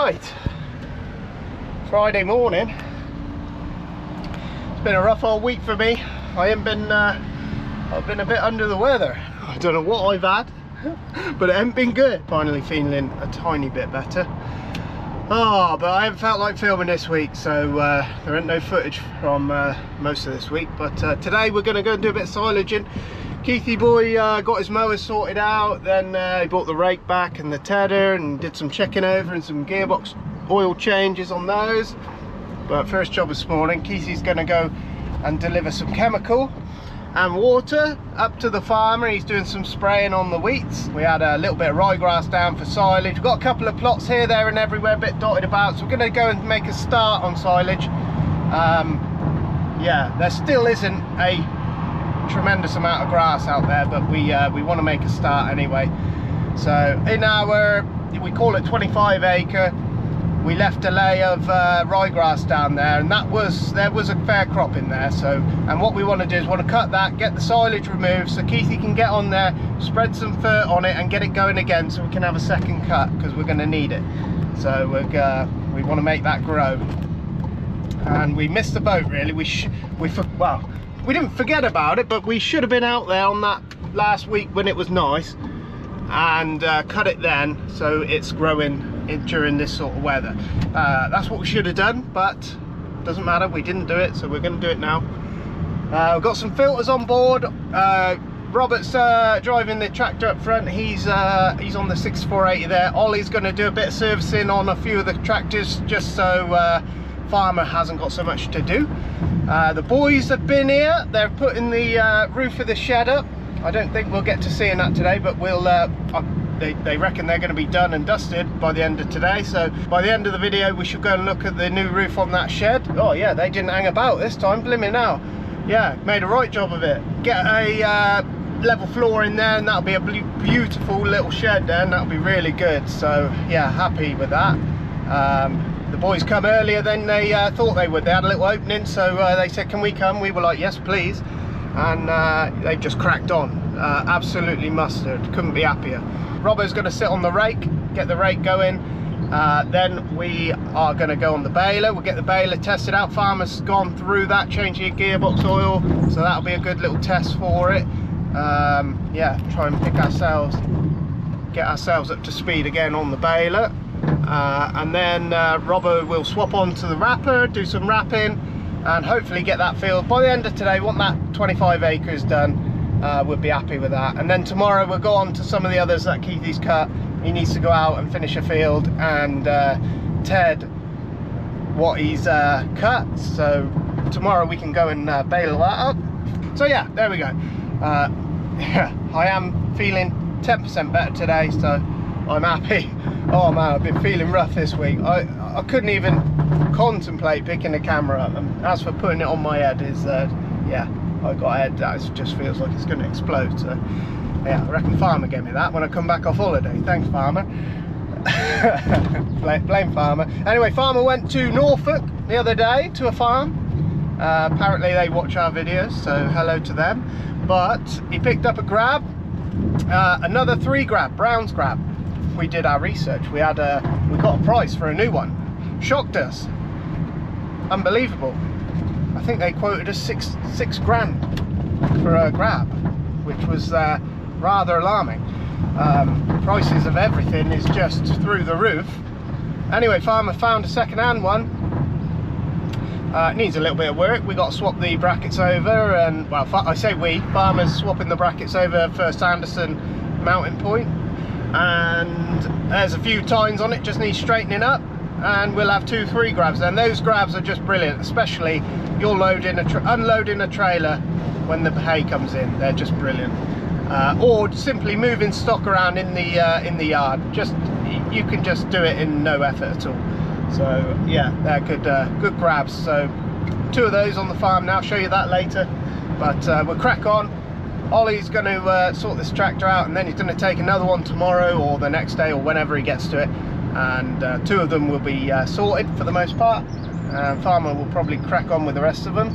Right, Friday morning. It's been a rough old week for me. I've been a bit under the weather. I don't know what I've had, but it hasn't been good. Finally feeling a tiny bit better. But I haven't felt like filming this week, so there ain't no footage from most of this week. But today we're going to go and do a bit of silaging. Keithy boy got his mower sorted out, then he brought the rake back and the tedder and did some checking over and some gearbox oil changes on those. But first job this morning, Keithy's going to go and deliver some chemical and water up to the farmer. He's doing some spraying on the wheats. We had a little bit of ryegrass down for silage. We've got a couple of plots here, there and everywhere, a bit dotted about, so we're going to go and make a start on silage. Yeah, there still isn't a tremendous amount of grass out there, but we want to make a start anyway. So in our, we call it 25 acre, we left a lay of ryegrass down there, and there was a fair crop in there. So, and what we want to do is want to cut that, get the silage removed, so Keithy can get on there, spread some fert on it and get it going again, so we can have a second cut, because we're going to need it. So we want to make that grow. And we missed the boat really. We didn't forget about it, but we should have been out there on that last week when it was nice and cut it then, so it's growing during this sort of weather. That's what we should have done, but doesn't matter, we didn't do it, so we're going to do it now. We've got some filters on board. Robert's driving the tractor up front. He's on the 6480 there. Ollie's going to do a bit of servicing on a few of the tractors, just so farmer hasn't got so much to do. The boys have been here. They're putting the roof of the shed up. I don't think we'll get to seeing that today, but we'll they reckon they're going to be done and dusted by the end of today, so by the end of the video we should go and look at the new roof on that shed. Oh yeah, they didn't hang about this time, blimey now. Yeah, made a right job of it. Get a level floor in there and that'll be a beautiful little shed there, and that'll be really good. So yeah, happy with that. The boys come earlier than they thought they would. They had a little opening, so they said, can we come? We were like, yes please. And they've just cracked on. Absolutely mustard, couldn't be happier. Robbo's going to sit on the rake, get the rake going. Then we are going to go on the baler. We'll get the baler tested out. Farmer's gone through that, changing gearbox oil, so that'll be a good little test for it. Yeah, try and get ourselves up to speed again on the baler. And then Robbo will swap on to the wrapper, do some wrapping, and hopefully get that filled. By the end of today, want that 25 acres done, we'll be happy with that. And then tomorrow we'll go on to some of the others that Keithy's cut. He needs to go out and finish a field and ted what he's cut, so tomorrow we can go and bale that up. So yeah, there we go. Yeah, I am feeling 10% better today, so I'm happy. Oh man, I've been feeling rough this week. I couldn't even contemplate picking the camera up, and as for putting it on my head, yeah, I got a head that just feels like it's going to explode. So yeah, I reckon Farmer gave me that when I come back off holiday. Thanks Farmer. Blame Farmer. Anyway, Farmer went to Norfolk the other day to a farm. Apparently they watch our videos, so hello to them. But he picked up a grab, another 3 grab, Brown's grab. We did our research. We got a price for a new one. Shocked us. Unbelievable. I think they quoted us six grand for a grab, which was rather alarming. Prices of everything is just through the roof. Anyway, Farmer found a second-hand one. It needs a little bit of work. We got to swap the brackets over, and well, I say we, Farmer's swapping the brackets over for Sanderson mounting point, and there's a few tines on it, just needs straightening up, and we'll have 2-3 grabs. And those grabs are just brilliant, especially you're unloading a trailer when the hay comes in. They're just brilliant. Or simply moving stock around in the yard. You can just do it in no effort at all. So yeah, they're good grabs. So 2 of those on the farm now, show you that later, but we'll crack on. Ollie's going to sort this tractor out, and then he's going to take another one tomorrow or the next day or whenever he gets to it, and 2 of them will be sorted for the most part. Farmer will probably crack on with the rest of them,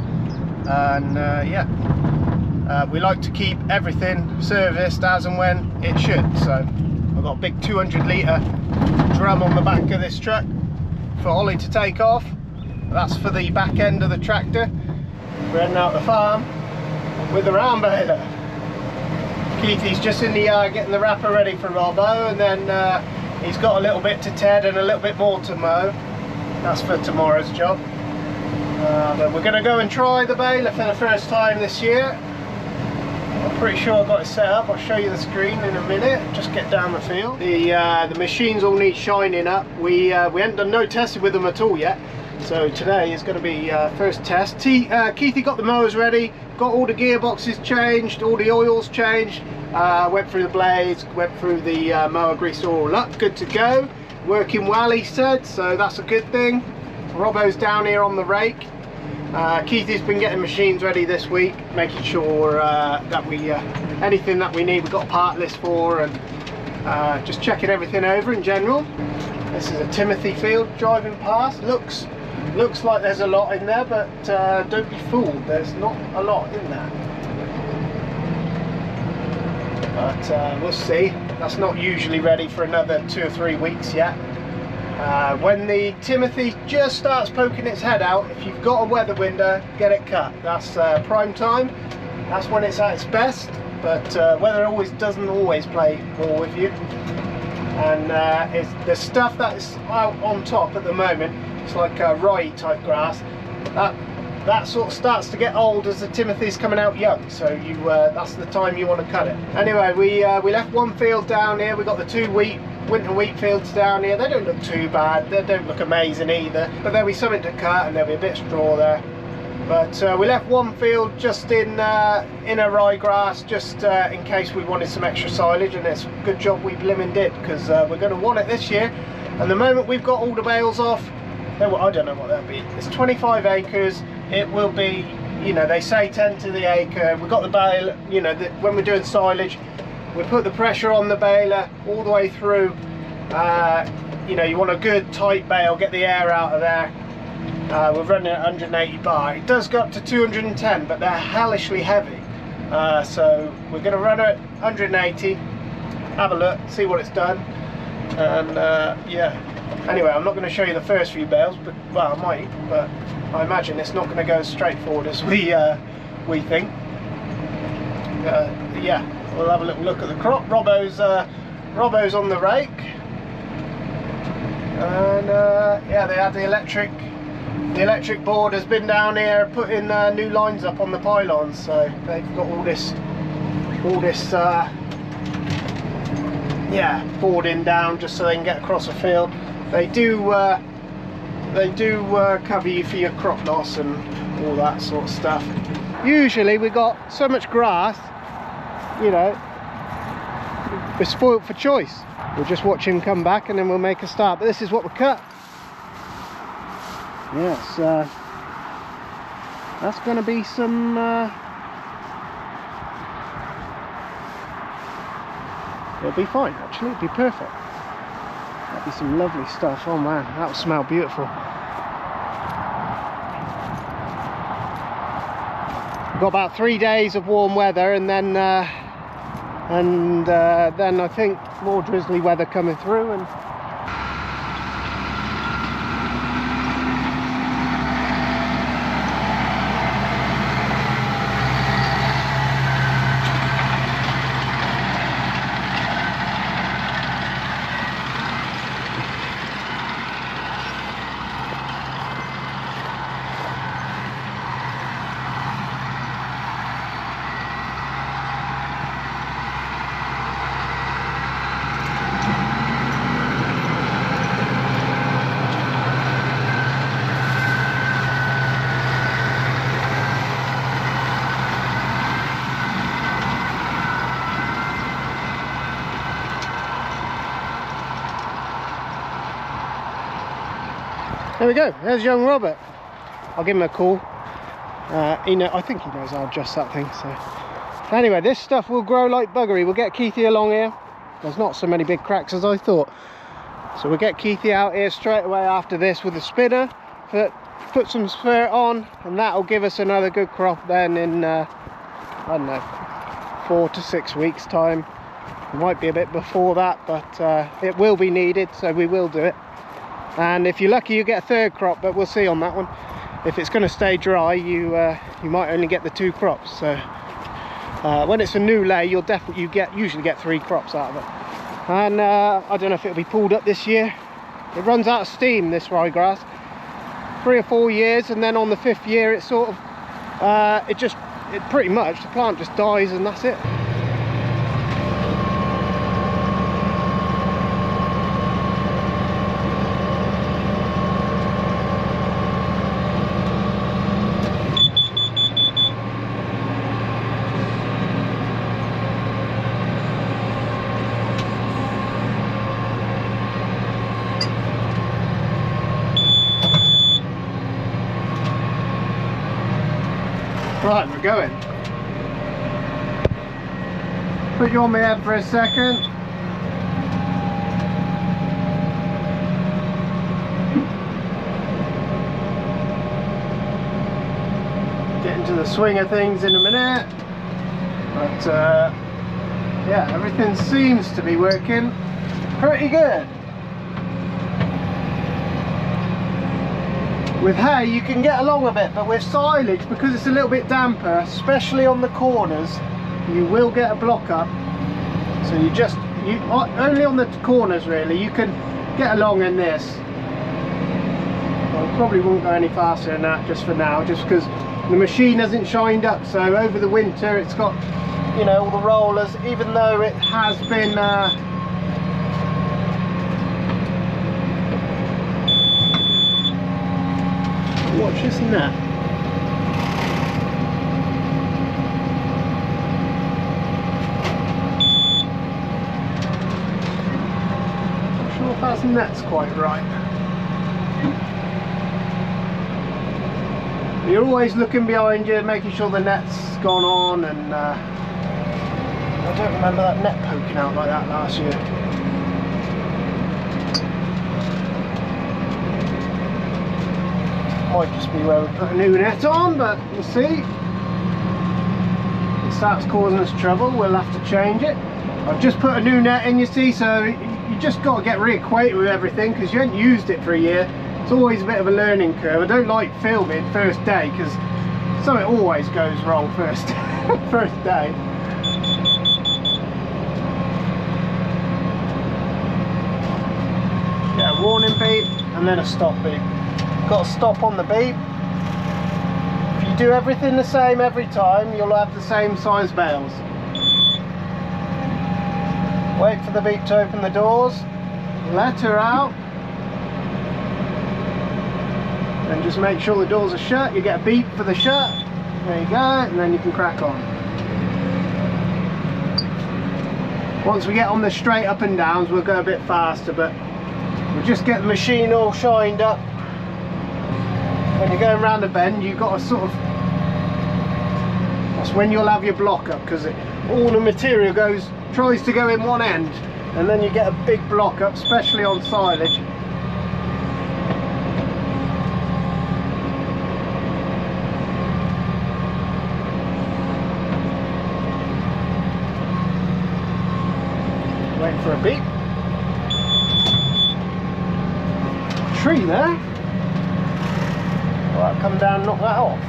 and yeah, we like to keep everything serviced as and when it should. So I've got a big 200 litre drum on the back of this truck, for Ollie to take off. That's for the back end of the tractor. We're heading out the farm with the round baler. Keithy's just in the yard getting the wrapper ready for Robbo, and then he's got a little bit to ted and a little bit more to mow. That's for tomorrow's job. But we're going to go and try the baler for the first time this year. I'm pretty sure I've got it set up. I'll show you the screen in a minute. Just get down the field. The machines all need shining up. We haven't done no testing with them at all yet. So today is going to be first test. Keithy got the mowers ready, got all the gearboxes changed, all the oils changed, went through the blades, went through the mower grease, all up, good to go. Working well, he said, so that's a good thing. Robbo's down here on the rake. Keithy's been getting machines ready this week, making sure that we anything that we need we've got a part list for, and just checking everything over in general. This is a Timothy field driving past. Looks like there's a lot in there, but don't be fooled, there's not a lot in there. But we'll see. That's not usually ready for another 2 or 3 weeks yet. When the Timothy just starts poking its head out, if you've got a weather window, get it cut. That's prime time. That's when it's at its best. But weather doesn't always play ball with you. And it's the stuff that's out on top at the moment. It's like rye type grass. That sort of starts to get old as the Timothy's coming out young. So that's the time you want to cut it. Anyway, we left one field down here. We got the 2 winter wheat fields down here. They don't look too bad, they don't look amazing either, but there'll be something to cut and there'll be a bit of straw there. But we left one field just in a ryegrass, just in case we wanted some extra silage, and it's a good job we blimmin' did, because we're going to want it this year. And the moment we've got all the bales off, I don't know what that'll be. It's 25 acres. It will be, you know, they say 10 to the acre. We've got the bale, you know, when we're doing silage, we put the pressure on the baler all the way through. You know, you want a good tight bale, get the air out of there. We're running at 180 bar. It does go up to 210, but they're hellishly heavy. So we're going to run it at 180, have a look, see what it's done, and yeah. Anyway, I'm not going to show you the first few bales, but well, I might, but I imagine it's not going to go as straightforward as we think. Yeah, we'll have a little look at the crop. Robbo's on the rake, and yeah, they had the electric board has been down here putting new lines up on the pylons, so they've got all this yeah, boarding down just so they can get across the field. They do cover you for your crop loss and all that sort of stuff. Usually we got so much grass, you know, we're spoilt for choice. We'll just watch him come back and then we'll make a start. But this is what we cut. Yes, that's going to be some it'll be fine, actually. It'll be perfect. That'll be some lovely stuff. Oh man, that'll smell beautiful. We've got about 3 days of warm weather, and then I think more drizzly weather coming through. And there we go, there's young Robert. I'll give him a call. I think he knows how to adjust that thing. So anyway, this stuff will grow like buggery. We'll get Keithy along here. There's not so many big cracks as I thought. So we'll get Keithy out here straight away after this with the spinner, put some spurt on, and that'll give us another good crop then in, I don't know, 4 to 6 weeks time. It might be a bit before that, but it will be needed, so we will do it. and if you're lucky you get a third crop, but we'll see on that one. If it's going to stay dry, you might only get the 2 crops. So when it's a new lay, you'll usually get 3 crops out of it. And I don't know if it'll be pulled up this year. It runs out of steam, this ryegrass. 3 or 4 years, and then on the 5th year it sort of it pretty much, the plant just dies and that's it. Right, we're going. Put you on my head for a second. Get into the swing of things in a minute. But yeah, everything seems to be working pretty good. With hay you can get along a bit, but with silage, because it's a little bit damper, especially on the corners, you will get a block up. So only on the corners really, you can get along in this. Well, I probably won't go any faster than that just for now, just because the machine hasn't shined up. So over the winter it's got, you know, all the rollers, even though it has been watch this net. Not sure if that net's quite right. You're always looking behind you, making sure the net's gone on, and I don't remember that net poking out like that last year. Might just be where we put a new net on, but we'll see. If it starts causing us trouble, we'll have to change it. I've just put a new net in, you see, so you just got to get reacquainted with everything because you haven't used it for a year. It's always a bit of a learning curve. I don't like filming first day because something always goes wrong first first day. Get a warning beep and then a stop beep. Got to stop on the beep. If you do everything the same every time, you'll have the same size bales. Wait for the beep to open the doors, let her out, and just make sure the doors are shut. You get a beep for the shut, there you go, and then you can crack on. Once we get on the straight up and downs, we'll go a bit faster, but we'll just get the machine all shined up. When you're going around the bend, you've got to sort of, that's when you'll have your block up, because all the material tries to go in one end, and then you get a big block up, especially on silage. Wait for a beep. Tree there. Right, come down and knock that off.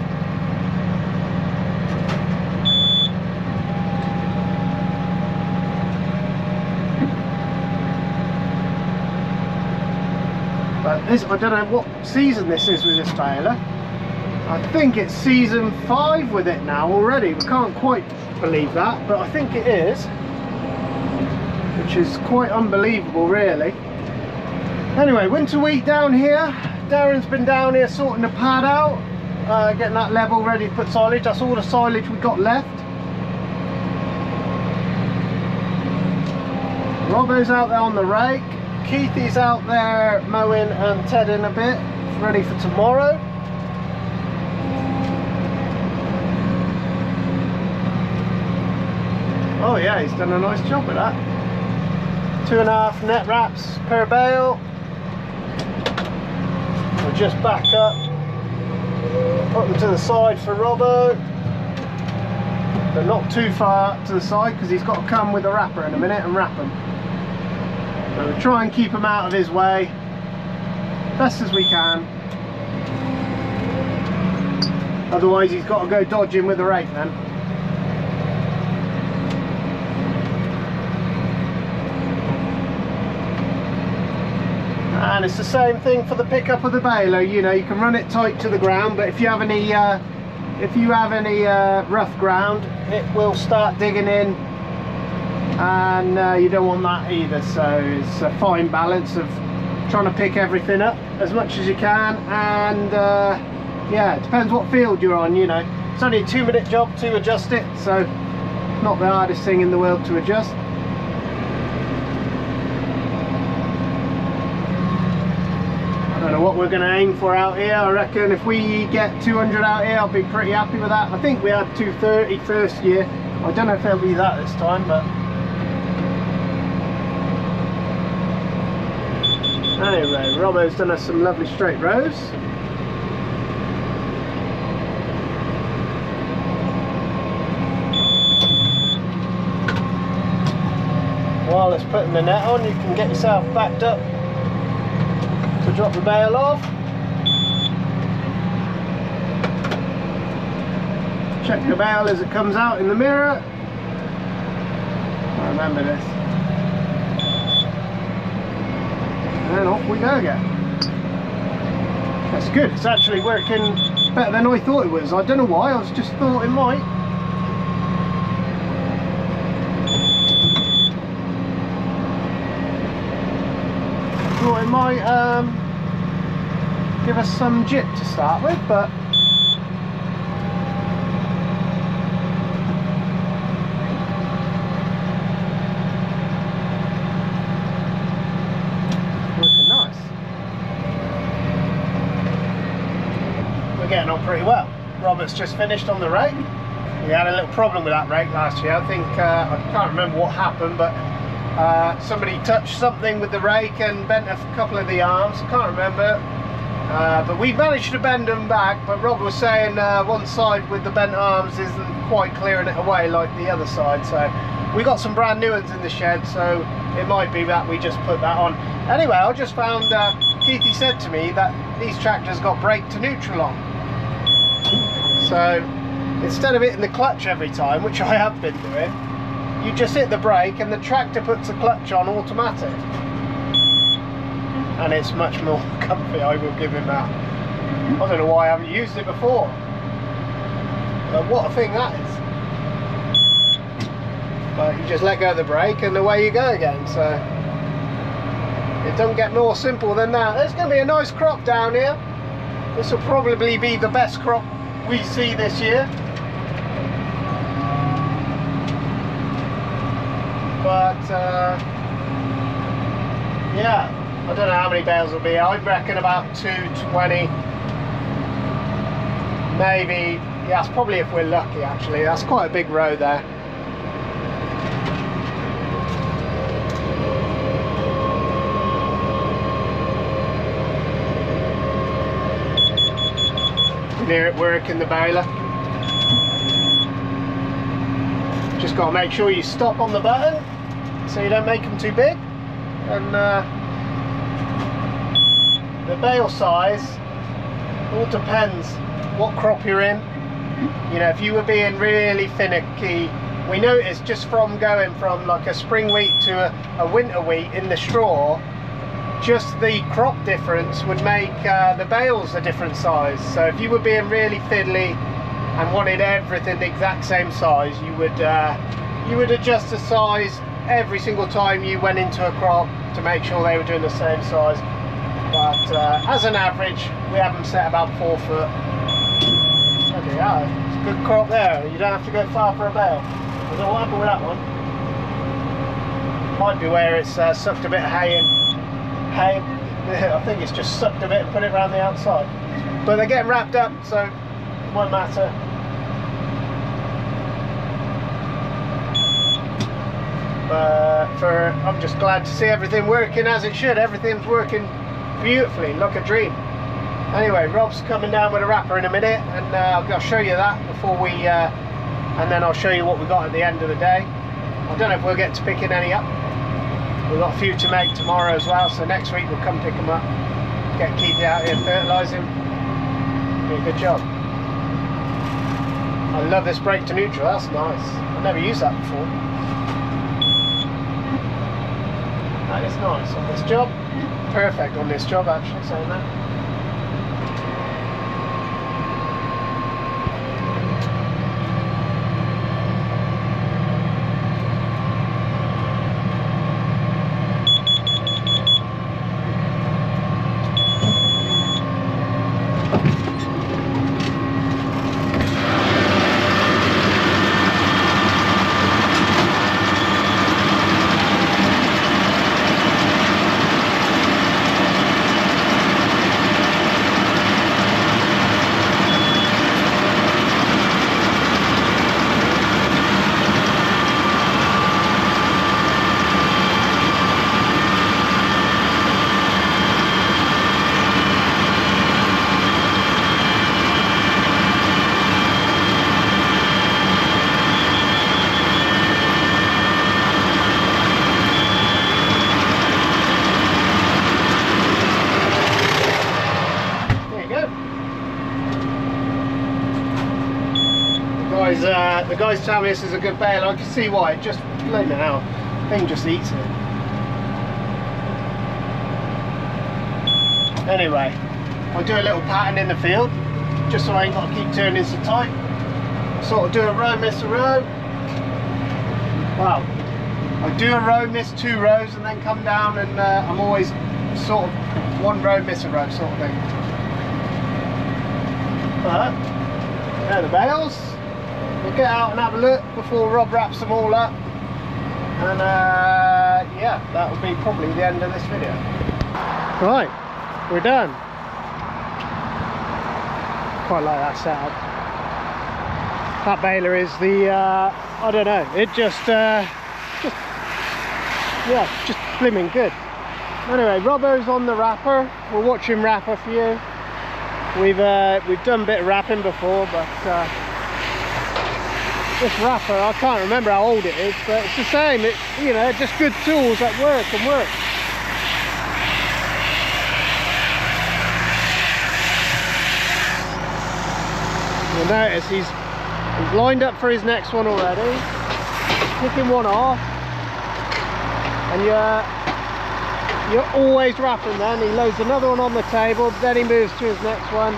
But this, I don't know what season this is with this baler. I think it's season 5 with it now already. We can't quite believe that, but I think it is, which is quite unbelievable really. Anyway, winter wheat down here. Darren's been down here sorting the pad out, getting that level ready to put silage. That's all the silage we got left. Robbo's out there on the rake. Keithy's out there mowing and tedding a bit, ready for tomorrow. Oh yeah, he's done a nice job with that. 2.5 net wraps per bale. We'll just back up, put them to the side for Robbo, but not too far to the side because he's got to come with a wrapper in a minute and wrap them. So we'll try and keep them out of his way. best as we can. Otherwise he's got to go dodging with the rake then. And it's the same thing for the pickup of the baler. You know, you can run it tight to the ground, but if you have any rough ground, it will start digging in, and you don't want that either. So it's a fine balance of trying to pick everything up as much as you can, and yeah, it depends what field you're on. You know, it's only a 2-minute job to adjust it, so not the hardest thing in the world to adjust. I don't know what we're going to aim for out here. I reckon if we get 200 out here, I'll be pretty happy with that. I think we had 230 first year. I don't know if it'll be that this time, but anyway, Robbo's done us some lovely straight rows. While it's putting the net on, you can get yourself backed up to drop the bale off. Check the bale as it comes out in the mirror. I remember this. And off we go again. That's good. It's actually working better than I thought it was. I don't know why. I just thought it might. Thought it might give us some jip to start with, but looking nice. We're getting on pretty well. Robert's just finished on the rake. We had a little problem with that rake last year. I think I can't remember what happened, but somebody touched something with the rake and bent a couple of the arms. I can't remember, but we managed to bend them back. But Rob was saying one side with the bent arms isn't quite clearing it away like the other side. So we got some brand new ones in the shed, so it might be that we just put that on. Anyway, I just found Keithy said to me that these tractors got brake to neutral on. So instead of hitting the clutch every time, which I have been doing, you just hit the brake and the tractor puts the clutch on automatic, and it's much more comfy, I will give him that. I don't know why I haven't used it before, but what a thing that is. But you just let go of the brake and away you go again, so it doesn't get more simple than that. There's going to be a nice crop down here. This will probably be the best crop we see this year. But yeah, I don't know how many bales will be. I reckon about 220, maybe. Yeah, that's probably if we're lucky. Actually, that's quite a big row there. You can hear it working, the baler. Just got to make sure you stop on the button so you don't make them too big. And the bale size all depends what crop you're in. You know, if you were being really finicky, we noticed just from going from like a spring wheat to a winter wheat in the straw, just the crop difference would make the bales a different size. So if you were being really fiddly and wanted everything the exact same size, you would adjust the size every single time you went into a crop to make sure they were doing the same size. But as an average, we have them set about 4 foot. Okay, yeah, it's a good crop there. You don't have to go far for a bale. I don't know what happened with that one. Might be where it's sucked a bit of hay in. I think it's just sucked a bit and put it around the outside. But they're getting wrapped up, so it won't matter. I'm just glad to see everything working as it should. Everything's working beautifully, like a dream. Anyway, Rob's coming down with a wrapper in a minute, and I'll show you that before we, and then I'll show you what we got at the end of the day. I don't know if we'll get to picking any up. We've got a few to make tomorrow as well, so next week we'll come pick them up. get Keithy out here, fertilise him. Do a good job. I love this brake to neutral, that's nice. I've never used that before. That is nice on this job. Perfect on this job actually, saying that. The guys tell me this is a good bale. I can see why. It just bloody hell, thing just eats it. Anyway, I'll do a little pattern in the field, just so I ain't got to keep turning so tight. Sort of do a row, miss a row. Well, I do a row, miss 2 rows, and then come down, and I'm always sort of 1 row, miss a row sort of thing. But there are the bales. We'll get out and have a look before Rob wraps them all up, and yeah, that will be probably the end of this video. Right, we're done. Quite like that setup. That baler is the I don't know, it just blimmin' good. Anyway, Robbo's on the wrapper. We're watching wrapper for you. We've done a bit of wrapping before, but this wrapper, I can't remember how old it is, but it's the same. It's, you know, just good tools that work and work. You'll notice he's lined up for his next one already. Picking one off, and you're always wrapping. Then he loads another one on the table, then he moves to his next one.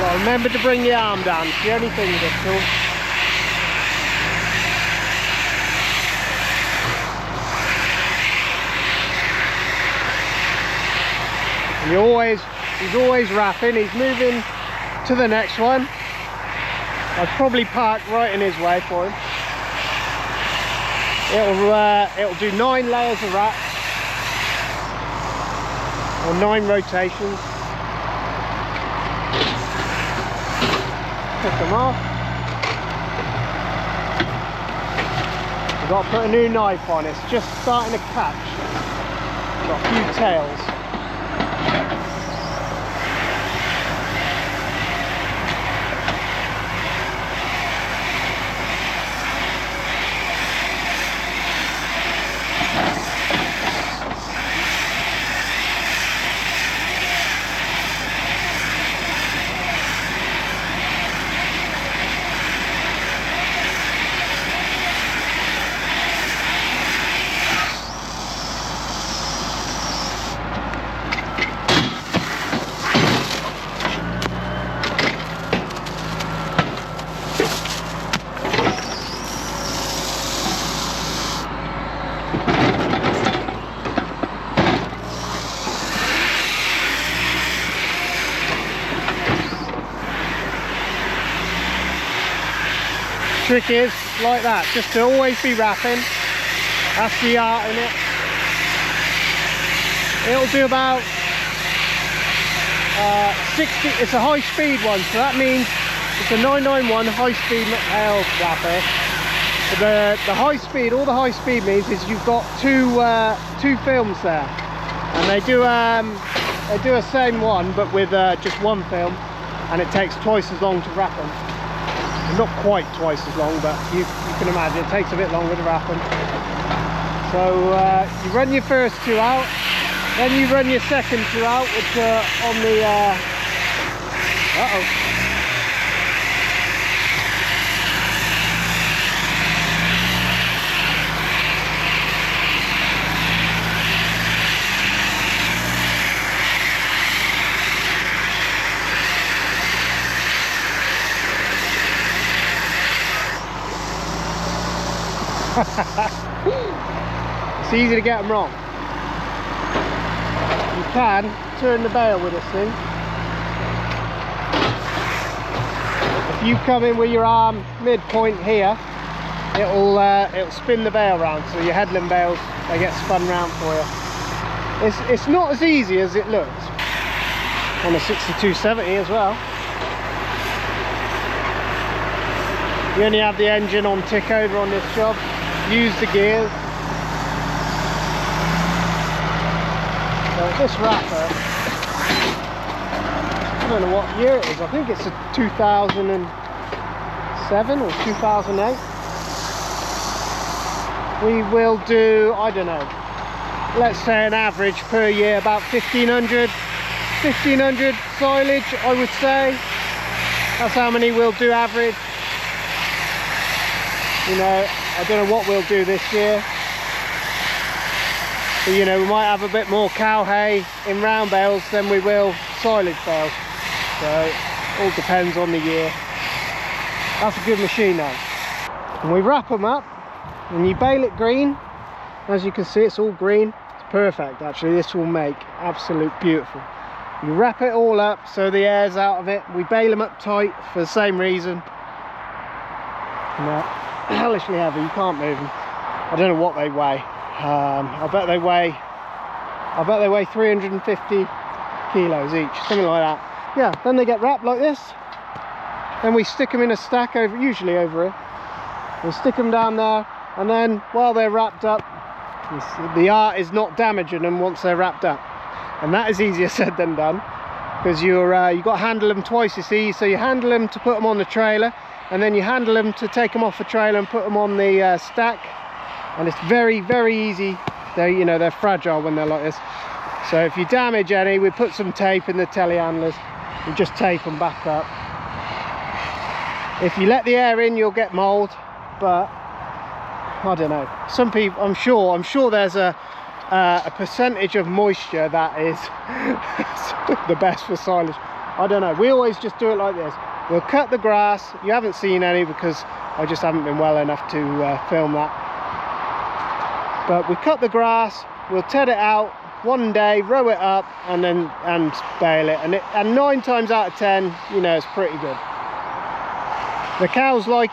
Well, remember to bring the arm down, it's the only thing with this tool. And he's always wrapping, he's moving to the next one. I've probably parked right in his way for him. It'll do 9 layers of wraps, or 9 rotations. Pick them off. We've got to put a new knife on. It's just starting to catch. Got a few tails. Trick is like that, just to always be wrapping. That's the art in it. It'll do about 60. It's a high speed one, so that means it's a 991 high speed bale wrapper. The high speed, all the high speed means is you've got two films there, and they do a same one but with just 1 film, and it takes twice as long to wrap them. Not quite twice as long, but you can imagine it takes a bit longer to wrap them. So you run your first two out, then you run your second two out, which are on the uh-oh. It's easy to get them wrong. You can turn the bale with this thing. If you come in with your arm midpoint here, it'll spin the bale round, so your headland bales, they get spun round for you. It's not as easy as it looks on a 6270 as well. You only have the engine on tick over on this job. Use the gears. So this wrapper, I don't know what year it is. I think it's a 2007 or 2008. We will do, I don't know, let's say an average per year about 1500 silage, I would say. That's how many we'll do average. You know, I don't know what we'll do this year, but you know, we might have a bit more cow hay in round bales than we will silage bales, so it all depends on the year. That's a good machine though. And we wrap them up and you bale it green. As you can see, it's all green. It's perfect actually. This will make absolute beautiful. You wrap it all up so the air's out of it. We bale them up tight for the same reason. Hellishly heavy, you can't move them. I don't know what they weigh. I bet they weigh 350 kilos each, something like that. Yeah, then they get wrapped like this. Then we stick them in a stack over, usually over here. We stick them down there, and then while they're wrapped up, the art is not damaging them once they're wrapped up. And that is easier said than done, because you've got to handle them twice as easy. So you handle them to put them on the trailer, and then you handle them to take them off the trailer and put them on the stack. And it's very, very easy. They're fragile when they're like this. So if you damage any, we put some tape in the telehandlers and just tape them back up. If you let the air in, you'll get mold, but I don't know. Some people, I'm sure there's a percentage of moisture that is the best for silage. I don't know. We always just do it like this. We'll cut the grass. You haven't seen any because I just haven't been well enough to film that. But we cut the grass, we'll ted it out one day, row it up, and bale it. And 9 times out of 10, it's pretty good. The cows like,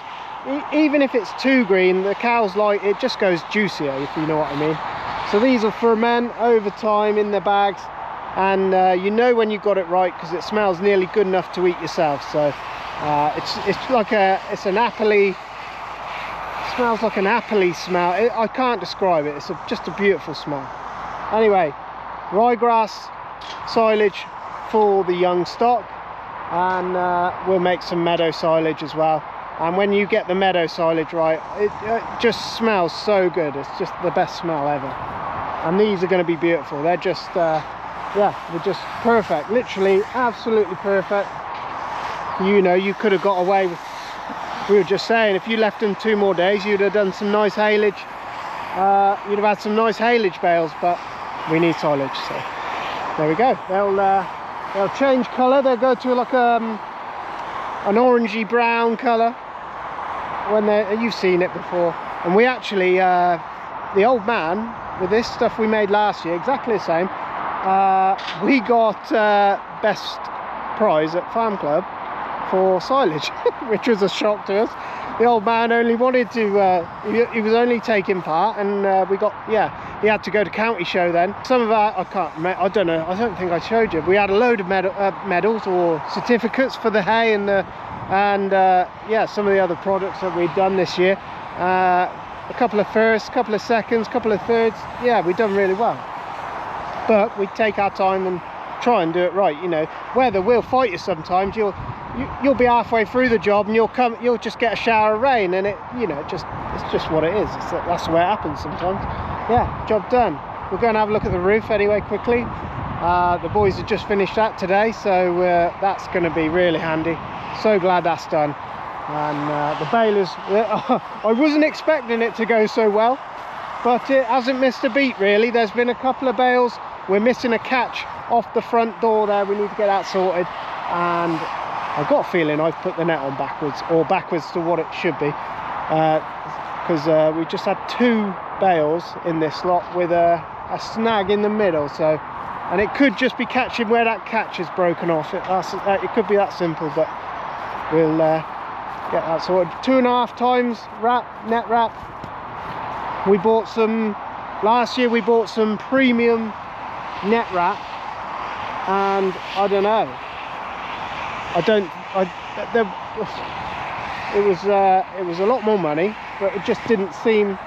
even if it's too green, the cows like it just goes juicier, if you know what I mean. So these will ferment over time in the bags, and you know when you got it right because it smells nearly good enough to eat yourself. So it's like it's an appley. Smells like an appley smell. I can't describe it. It's just a beautiful smell. Anyway, ryegrass silage for the young stock, and we'll make some meadow silage as well. And when you get the meadow silage right, it just smells so good. It's just the best smell ever. And these are going to be beautiful. They're just yeah, they're just perfect, literally absolutely perfect. You could have got away with, we were just saying, if you left them 2 more days, you'd have done some nice haylage. You'd have had some nice haylage bales, but we need silage, so there we go. They'll change colour. They'll go to like an orangey brown colour when you've seen it before. And we actually, the old man with this stuff we made last year, exactly the same. We got best prize at Farm Club for silage, which was a shock to us. The old man only wanted to, he was only taking part, and we got, yeah, he had to go to county show then. Some of our, I don't know, I don't think I showed you, we had a load of medals or certificates for the hay and yeah, some of the other products that we'd done this year. A couple of firsts, couple of seconds, couple of thirds. Yeah, we've done really well. But we take our time and try and do it right. You know, weather will fight you sometimes. You'll be halfway through the job and you'll just get a shower of rain, and it's just what it is. That's the way it happens sometimes. Yeah, job done. We're going to have a look at the roof anyway quickly. The boys have just finished that today, so that's going to be really handy. So glad that's done. And the balers, I wasn't expecting it to go so well, but it hasn't missed a beat really. There's been a couple of bales. We're missing a catch off the front door there. We need to get that sorted, and I've got a feeling I've put the net on backwards to what it should be, because we just had 2 bales in this lot with a snag in the middle, so, and it could just be catching where that catch is broken off. It could be that simple, but we'll get that sorted. 2.5 times net wrap. We bought some last year. We bought some premium net wrap, and I don't know. It was a lot more money, but it just didn't seem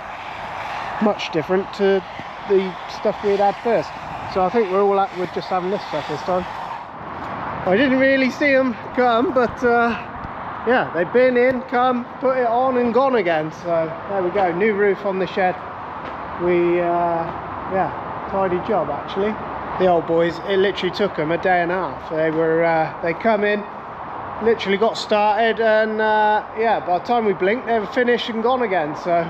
much different to the stuff we had first. So I think we're just having this stuff this time. I didn't really see them come, but yeah, they've been in, come, put it on and gone again. So there we go, new roof on the shed. Yeah, tidy job actually. The old boys, it literally took them a day and a half. They come in, literally got started, and yeah, by the time we blinked they were finished and gone again. So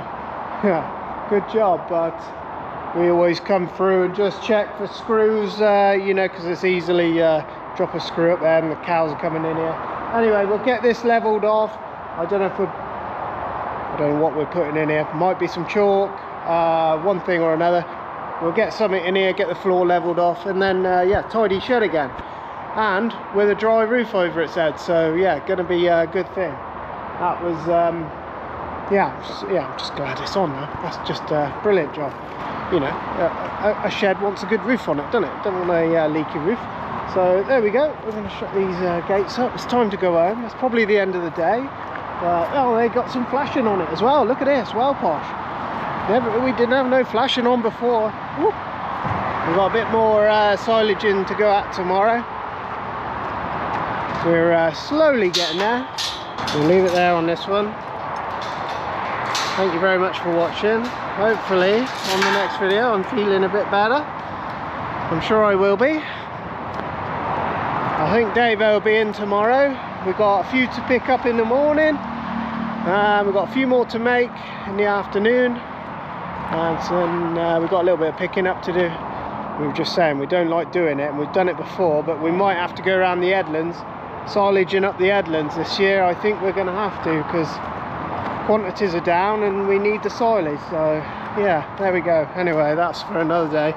yeah, good job. But we always come through and just check for screws, you know, because it's easily drop a screw up there and the cows are coming in here. Anyway, we'll get this leveled off. I don't know what we're putting in here. Might be some chalk, one thing or another. We'll get something in here, get the floor leveled off, and then yeah, tidy shed again, and with a dry roof over its head. So yeah, gonna be a good thing. That was yeah, I'm just glad it's on now. That's just a brilliant job. You know, a shed wants a good roof on it, doesn't it? Don't want a leaky roof. So there we go. We're going to shut these gates up. It's time to go home. It's probably the end of the day. Oh, they got some flashing on it as well. Look at this, well posh. We didn't have no flashing on before. Whoop. We've got a bit more silage in to go at tomorrow. We're slowly getting there. We'll leave it there on this one. Thank you very much for watching. Hopefully on the next video I'm feeling a bit better. I'm sure I will be. I think Dave will be in tomorrow. We've got a few to pick up in the morning. We've got a few more to make in the afternoon. And then we've got a little bit of picking up to do. We were just saying we don't like doing it, and we've done it before, but we might have to go around the headlands, silaging up the headlands this year. I think we're going to have to, because quantities are down and we need the silage. So yeah, there we go. Anyway, that's for another day.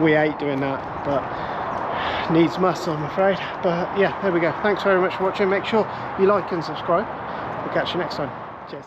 We hate doing that, but needs must, I'm afraid. But yeah, there we go. Thanks very much for watching. Make sure you like and subscribe. We'll catch you next time. Cheers.